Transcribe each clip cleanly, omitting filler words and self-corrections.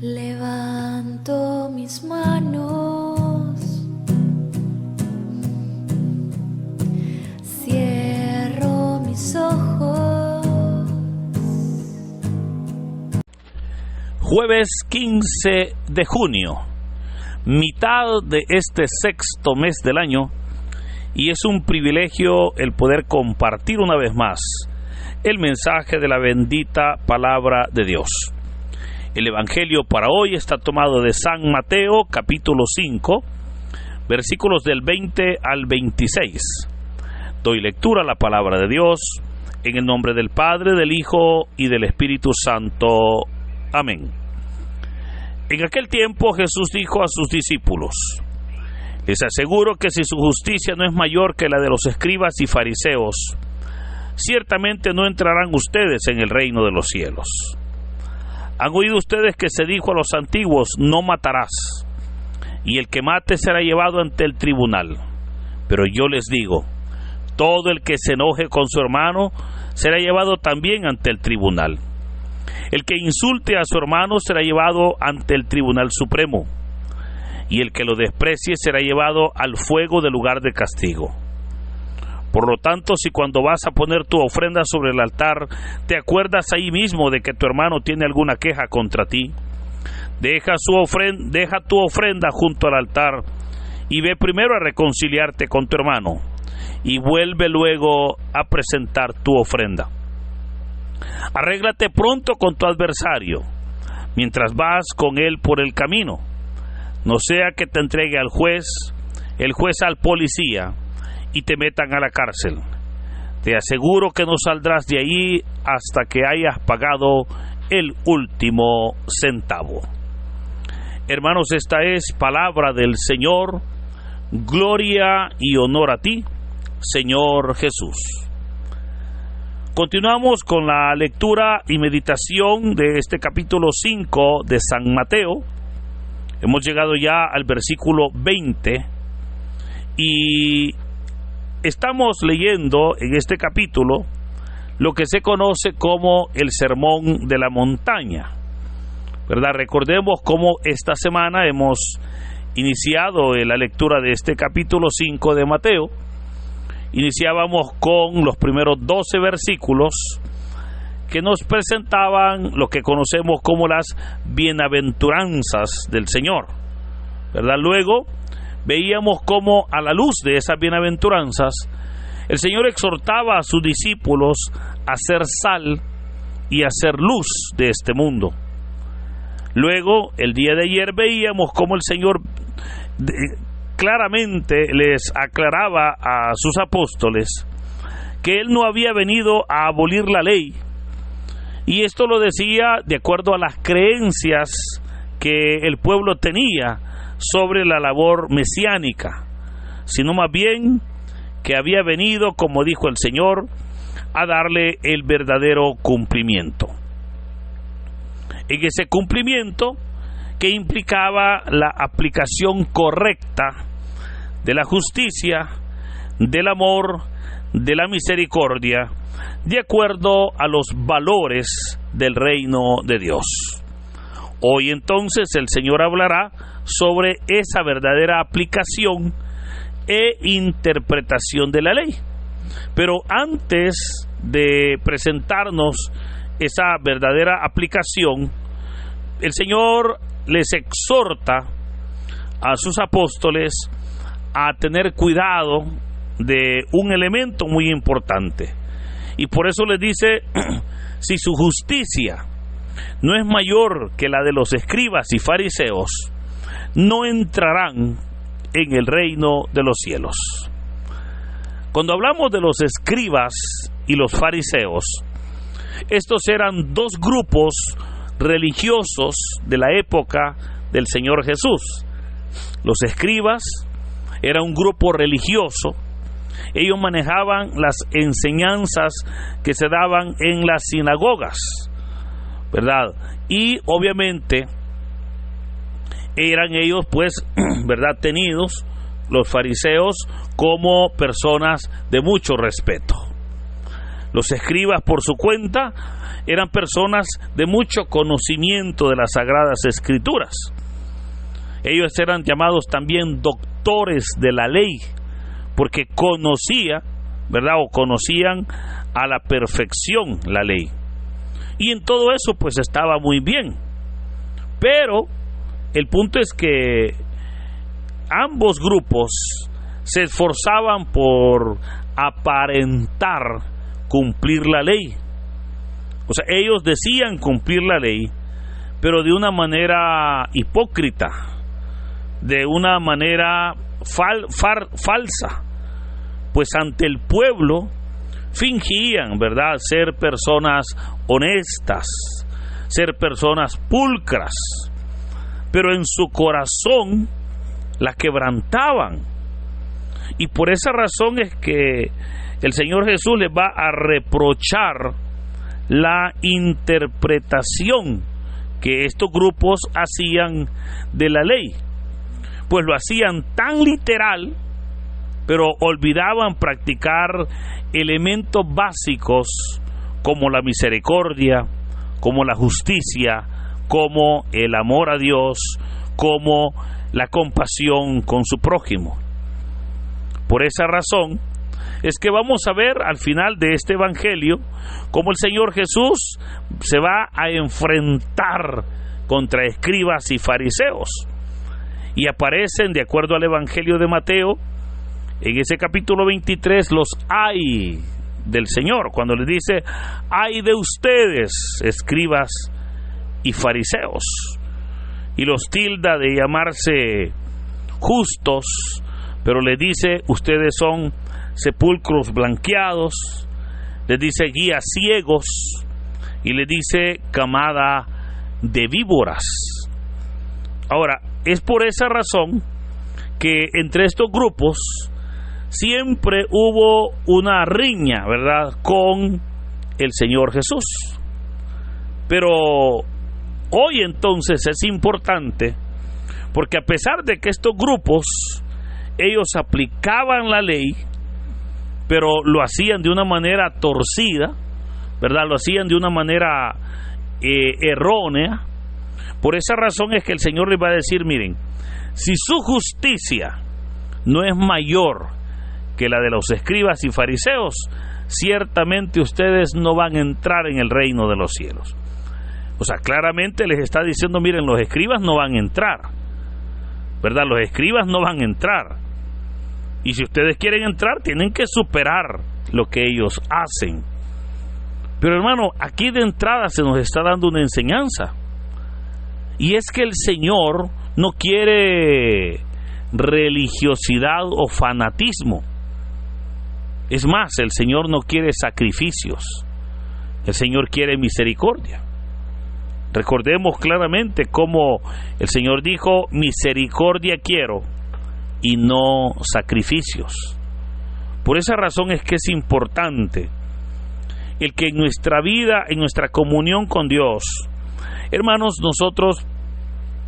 Levanto mis manos, cierro mis ojos. Jueves 15 de junio, mitad de este sexto mes del año, y es un privilegio el poder compartir una vez más el mensaje de la bendita palabra de Dios. El evangelio para hoy está tomado de San Mateo, capítulo 5, versículos del 20 al 26. Doy lectura a la palabra de Dios en el nombre del Padre, del Hijo y del Espíritu Santo. Amén. En aquel tiempo Jesús dijo a sus discípulos: les aseguro que si su justicia no es mayor que la de los escribas y fariseos, ciertamente no entrarán ustedes en el reino de los cielos. Han oído ustedes que se dijo a los antiguos: no matarás, y el que mate será llevado ante el tribunal. Pero yo les digo, todo el que se enoje con su hermano será llevado también ante el tribunal. El que insulte a su hermano será llevado ante el tribunal supremo, y el que lo desprecie será llevado al fuego del lugar de castigo. Por lo tanto, si cuando vas a poner tu ofrenda sobre el altar, te acuerdas ahí mismo de que tu hermano tiene alguna queja contra ti, deja tu ofrenda junto al altar y ve primero a reconciliarte con tu hermano, y vuelve luego a presentar tu ofrenda. Arréglate pronto con tu adversario, mientras vas con él por el camino, no sea que te entregue al juez, el juez al policía, y te metan a la cárcel. Te aseguro que no saldrás de ahí hasta que hayas pagado el último centavo. Hermanos, esta es palabra del Señor. Gloria y honor a ti, Señor Jesús. Continuamos con la lectura y meditación de este capítulo 5 de San Mateo. Hemos llegado ya al versículo 20 y estamos leyendo en este capítulo lo que se conoce como el Sermón de la Montaña, ¿verdad? Recordemos cómo esta semana hemos iniciado la lectura de este capítulo 5 de Mateo. Iniciábamos con los primeros 12 versículos que nos presentaban lo que conocemos como las bienaventuranzas del Señor, ¿verdad? Luego veíamos cómo a la luz de esas bienaventuranzas el Señor exhortaba a sus discípulos a ser sal y a ser luz de este mundo. Luego, el día de ayer veíamos cómo el Señor claramente les aclaraba a sus apóstoles que Él no había venido a abolir la ley, y esto lo decía de acuerdo a las creencias que el pueblo tenía sobre la labor mesiánica, sino más bien que había venido, como dijo el Señor, a darle el verdadero cumplimiento. En ese cumplimiento que implicaba la aplicación correcta de la justicia, del amor, de la misericordia, de acuerdo a los valores del reino de Dios. Hoy entonces el Señor hablará sobre esa verdadera aplicación e interpretación de la ley. Pero antes de presentarnos esa verdadera aplicación, el Señor les exhorta a sus apóstoles a tener cuidado de un elemento muy importante. Y por eso les dice: si su justicia no es mayor que la de los escribas y fariseos, no entrarán en el reino de los cielos. Cuando hablamos de los escribas y los fariseos, estos eran dos grupos religiosos de la época del Señor Jesús. Los escribas era un grupo religioso. Ellos manejaban las enseñanzas que se daban en las sinagogas, ¿verdad? Y obviamente eran ellos, pues, ¿verdad?, tenidos, los fariseos, como personas de mucho respeto. Los escribas, por su cuenta, eran personas de mucho conocimiento de las Sagradas Escrituras. Ellos eran llamados también doctores de la ley, porque conocían a la perfección la ley. Y en todo eso pues estaba muy bien. Pero el punto es que ambos grupos se esforzaban por aparentar cumplir la ley. O sea, ellos decían cumplir la ley, pero de una manera hipócrita, de una manera falsa, pues ante el pueblo fingían, ¿verdad?, ser personas honestas, ser personas pulcras, pero en su corazón la quebrantaban. Y por esa razón es que el Señor Jesús les va a reprochar la interpretación que estos grupos hacían de la ley, pues lo hacían tan literal, pero olvidaban practicar elementos básicos como la misericordia, como la justicia, como el amor a Dios, como la compasión con su prójimo. Por esa razón es que vamos a ver al final de este evangelio cómo el Señor Jesús se va a enfrentar contra escribas y fariseos. Y aparecen, de acuerdo al evangelio de Mateo, en ese capítulo 23, los ay del Señor, cuando les dice: ay de ustedes, escribas y fariseos, y los tilda de llamarse justos, pero les dice: ustedes son sepulcros blanqueados, les dice guías ciegos, y les dice camada de víboras. Ahora, es por esa razón que entre estos grupos siempre hubo una riña, ¿verdad?, con el Señor Jesús. Pero hoy entonces es importante, porque a pesar de que estos grupos, ellos aplicaban la ley, pero lo hacían de una manera torcida, ¿verdad?, lo hacían de una manera errónea. Por esa razón es que el Señor les va a decir: miren, si su justicia no es mayor que la de los escribas y fariseos, ciertamente ustedes no van a entrar en el reino de los cielos. O sea, claramente les está diciendo: miren, los escribas no van a entrar, ¿verdad? Los escribas no van a entrar. Y si ustedes quieren entrar, tienen que superar lo que ellos hacen. Pero hermano, aquí de entrada se nos está dando una enseñanza. Y es que el Señor no quiere religiosidad o fanatismo. Es más, el Señor no quiere sacrificios. El Señor quiere misericordia. Recordemos claramente cómo el Señor dijo: misericordia quiero y no sacrificios. Por esa razón es que es importante el que en nuestra vida, en nuestra comunión con Dios, hermanos, nosotros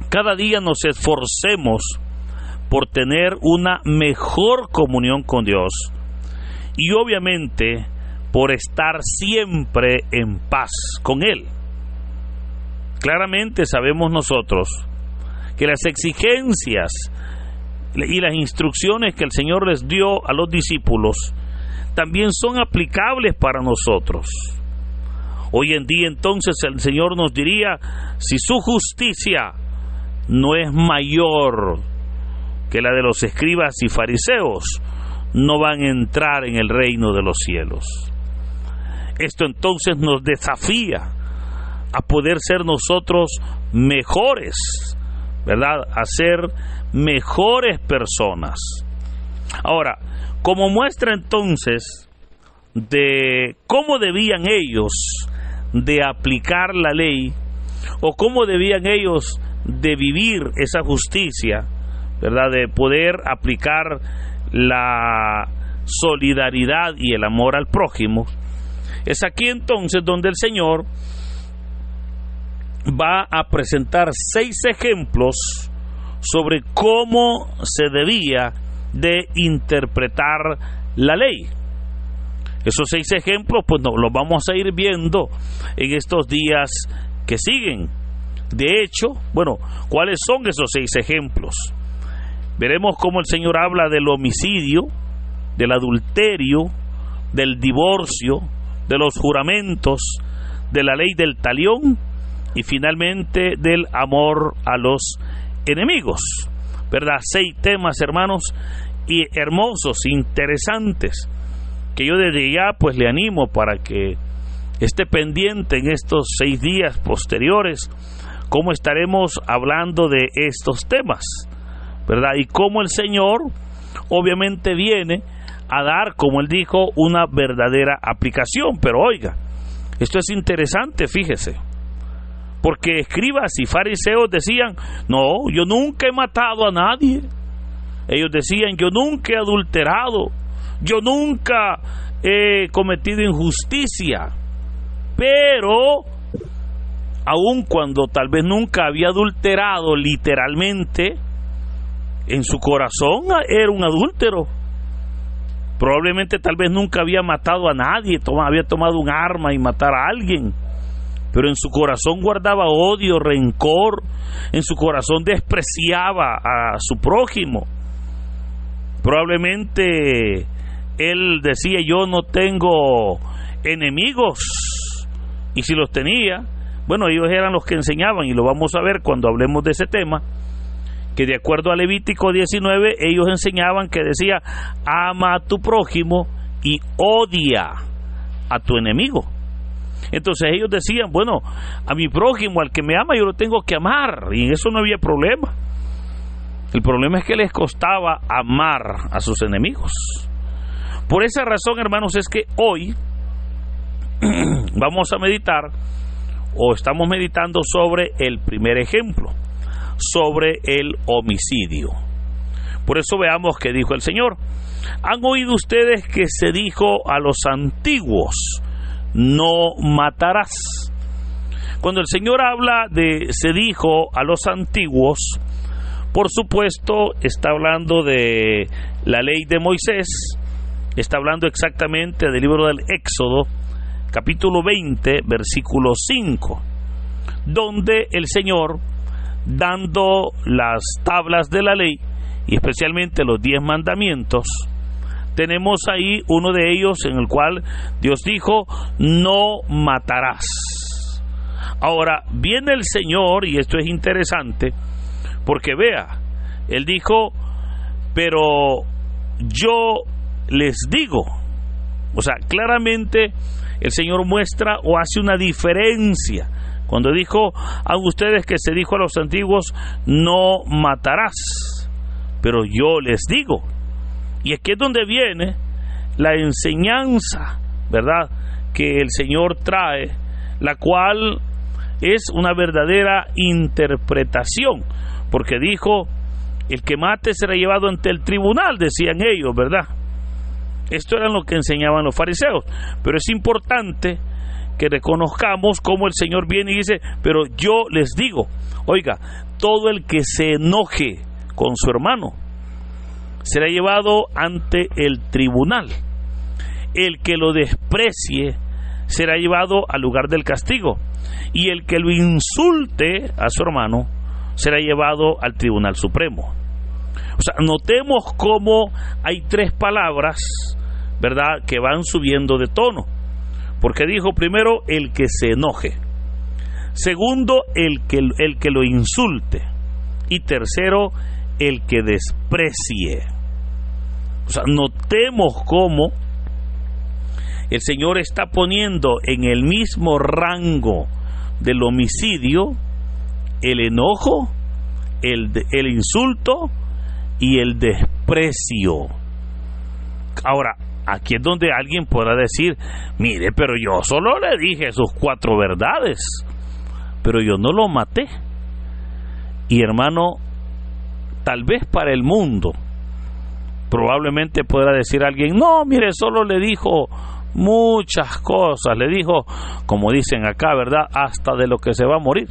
cada día nos esforcemos por tener una mejor comunión con Dios, y obviamente por estar siempre en paz con Él. Claramente sabemos nosotros que las exigencias y las instrucciones que el Señor les dio a los discípulos también son aplicables para nosotros. Hoy en día entonces el Señor nos diría: si su justicia no es mayor que la de los escribas y fariseos, no van a entrar en el reino de los cielos. Esto entonces nos desafía a poder ser nosotros mejores, ¿verdad?, a ser mejores personas. Ahora, como muestra entonces de cómo debían ellos de aplicar la ley, o cómo debían ellos de vivir esa justicia, ¿verdad?, de poder aplicar la solidaridad y el amor al prójimo, es aquí entonces donde el Señor va a presentar 6 ejemplos sobre cómo se debía de interpretar la ley. Esos 6 ejemplos, pues los vamos a ir viendo en estos días que siguen. De hecho, bueno, ¿cuáles son esos 6 ejemplos? Veremos cómo el Señor habla del homicidio, del adulterio, del divorcio, de los juramentos, de la ley del talión y finalmente del amor a los enemigos, ¿verdad? 6 temas, hermanos, y hermosos, interesantes, que yo desde ya pues le animo para que esté pendiente en estos 6 días posteriores, cómo estaremos hablando de estos temas, ¿verdad? Y cómo el Señor obviamente viene a dar, como Él dijo, una verdadera aplicación. Pero oiga, esto es interesante, fíjese, porque escribas y fariseos decían, no, yo nunca he matado a nadie. Ellos decían, yo nunca he adulterado, yo nunca he cometido injusticia. Pero aun cuando tal vez nunca había adulterado literalmente, en su corazón era un adúltero. Probablemente tal vez nunca había matado a nadie, había tomado un arma y matar a alguien, pero en su corazón guardaba odio, rencor, en su corazón despreciaba a su prójimo. Probablemente él decía, yo no tengo enemigos, y si los tenía, bueno, ellos eran los que enseñaban, y lo vamos a ver cuando hablemos de ese tema, que de acuerdo a Levítico 19, ellos enseñaban que decía, ama a tu prójimo y odia a tu enemigo. Entonces ellos decían, bueno, a mi prójimo, al que me ama, yo lo tengo que amar, y en eso no había problema. El problema es que les costaba amar a sus enemigos. Por esa razón, hermanos, es que hoy vamos a meditar, o estamos meditando sobre el primer ejemplo, sobre el homicidio. Por eso veamos qué dijo el Señor. Han oído ustedes que se dijo a los antiguos, no matarás. Cuando el Señor habla de se dijo a los antiguos, por supuesto está hablando de la ley de Moisés, está hablando exactamente del libro del Éxodo, capítulo 20, versículo 5, donde el Señor, dando las tablas de la ley, y especialmente los 10 mandamientos, tenemos ahí uno de ellos en el cual Dios dijo, no matarás. Ahora, viene el Señor, y esto es interesante, porque vea, Él dijo, pero yo les digo, o sea, claramente el Señor muestra o hace una diferencia. Cuando dijo a ustedes que se dijo a los antiguos, no matarás, pero yo les digo. Y aquí es donde viene la enseñanza, ¿verdad?, que el Señor trae, la cual es una verdadera interpretación, porque dijo, el que mate será llevado ante el tribunal, decían ellos, ¿verdad? Esto era lo que enseñaban los fariseos, pero es importante que reconozcamos cómo el Señor viene y dice, pero yo les digo, oiga, todo el que se enoje con su hermano será llevado ante el tribunal. El que lo desprecie será llevado al lugar del castigo, y el que lo insulte a su hermano será llevado al Tribunal Supremo. O sea, notemos cómo hay 3 palabras, ¿verdad?, que van subiendo de tono. Porque dijo primero el que se enoje, segundo el que lo insulte, y tercero el que desprecie. O sea, notemos cómo el Señor está poniendo en el mismo rango del homicidio el enojo, el insulto y el desprecio. Ahora, aquí es donde alguien podrá decir, mire, pero yo solo le dije sus 4 verdades, pero yo no lo maté. Y hermano, tal vez para el mundo, probablemente podrá decir alguien, no, mire, solo le dijo muchas cosas, le dijo, como dicen acá, ¿verdad?, hasta de lo que se va a morir,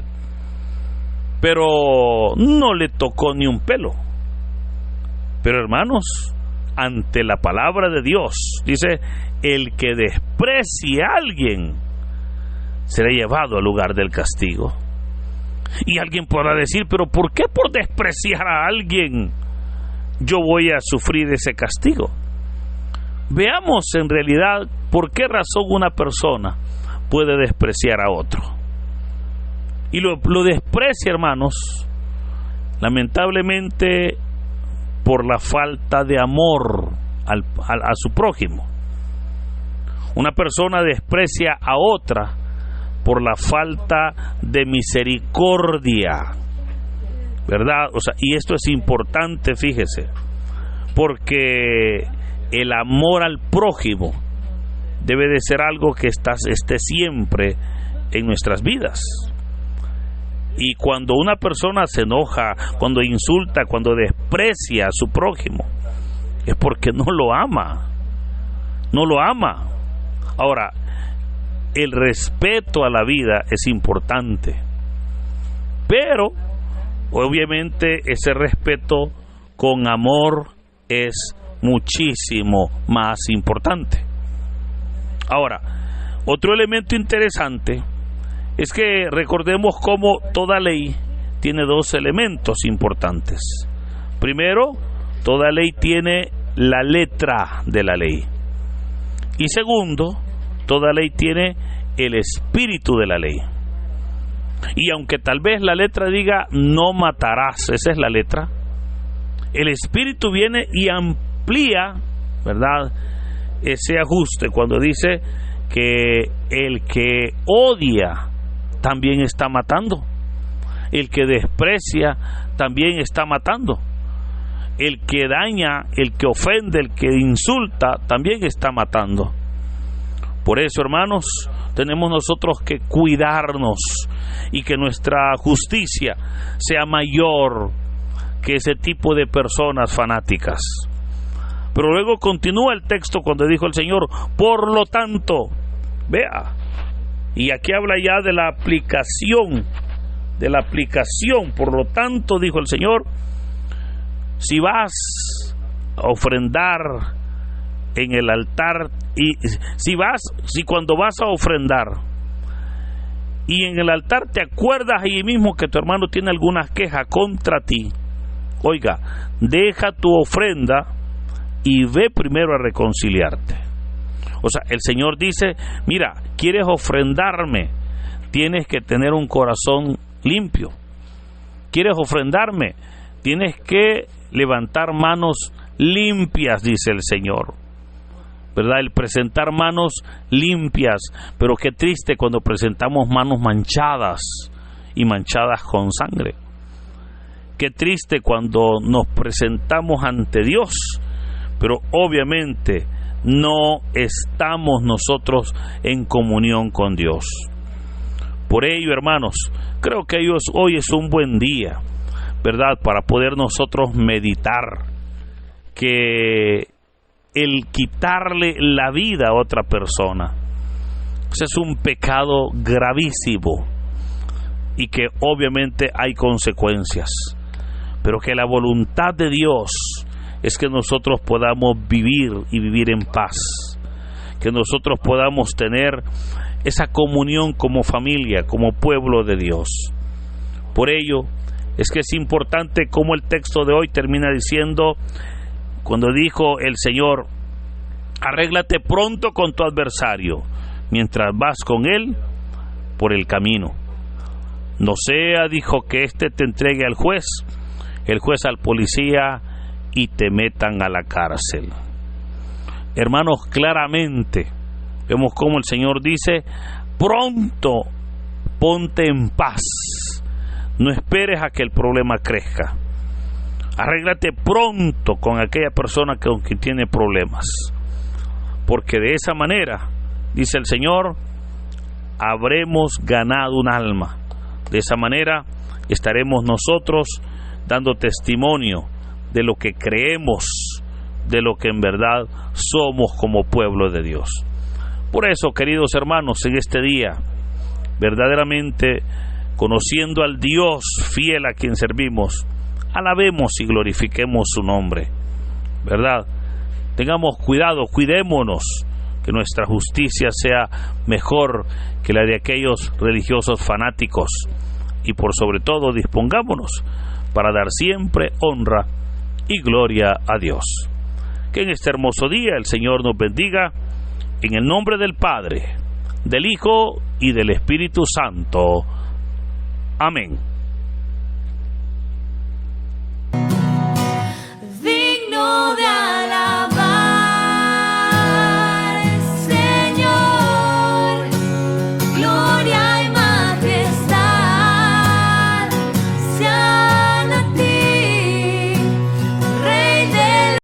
pero no le tocó ni un pelo. Pero hermanos, ante la palabra de Dios. Dice, el que desprecie a alguien será llevado al lugar del castigo. Y alguien podrá decir, pero ¿por qué por despreciar a alguien yo voy a sufrir ese castigo? Veamos en realidad por qué razón una persona puede despreciar a otro. Y lo desprecia, hermanos, lamentablemente por la falta de amor a su prójimo. Una persona desprecia a otra por la falta de misericordia, ¿verdad? O sea, y esto es importante, fíjese, porque el amor al prójimo debe de ser algo que esté siempre en nuestras vidas. Y cuando una persona se enoja, cuando insulta, cuando desprecia a su prójimo, es porque no lo ama. No lo ama. Ahora, el respeto a la vida es importante, pero obviamente ese respeto con amor es muchísimo más importante. Ahora, otro elemento interesante es que recordemos cómo toda ley tiene dos elementos importantes. Primero, toda ley tiene la letra de la ley. Y segundo, toda ley tiene el espíritu de la ley. Y aunque tal vez la letra diga no matarás, esa es la letra, el espíritu viene y amplía, ¿verdad?, ese ajuste cuando dice que el que odia también está matando, el que desprecia también está matando, el que daña, el que ofende, el que insulta también está matando. Por eso, hermanos, tenemos nosotros que cuidarnos y que nuestra justicia sea mayor que ese tipo de personas fanáticas. Pero luego continúa el texto cuando dijo el Señor, por lo tanto, vea, y aquí habla ya de la aplicación, por lo tanto, dijo el Señor, si vas a ofrendar en el altar, y si cuando vas a ofrendar y en el altar te acuerdas allí mismo que tu hermano tiene alguna queja contra ti, oiga, deja tu ofrenda y ve primero a reconciliarte. O sea, el Señor dice, mira, quieres ofrendarme, tienes que tener un corazón limpio. Quieres ofrendarme, tienes que levantar manos limpias, dice el Señor, ¿verdad? El presentar manos limpias, pero qué triste cuando presentamos manos manchadas y manchadas con sangre. Qué triste cuando nos presentamos ante Dios, pero obviamente no estamos nosotros en comunión con Dios. Por ello, hermanos, creo que hoy es un buen día, ¿verdad?, para poder nosotros meditar que el quitarle la vida a otra persona, ese es un pecado gravísimo y que obviamente hay consecuencias, pero que la voluntad de Dios es que nosotros podamos vivir y vivir en paz, que nosotros podamos tener esa comunión como familia, como pueblo de Dios. Por ello es que es importante como el texto de hoy termina diciendo, cuando dijo el Señor, arréglate pronto con tu adversario mientras vas con él por el camino. No sea, dijo, que éste te entregue al juez, el juez al policía y te metan a la cárcel. Hermanos, claramente vemos cómo el Señor dice, pronto ponte en paz, no esperes a que el problema crezca, arréglate pronto con aquella persona con quien tiene problemas, porque de esa manera, dice el Señor, habremos ganado un alma. De esa manera estaremos nosotros dando testimonio de lo que creemos, de lo que en verdad somos como pueblo de Dios. Por eso, queridos hermanos, en este día, verdaderamente, conociendo al Dios fiel a quien servimos, alabemos y glorifiquemos su nombre, ¿verdad? Tengamos cuidado, cuidémonos, que nuestra justicia sea mejor que la de aquellos religiosos fanáticos. Y por sobre todo, dispongámonos para dar siempre honra y gloria a Dios. Que en este hermoso día el Señor nos bendiga, en el nombre del Padre, del Hijo y del Espíritu Santo. Amén.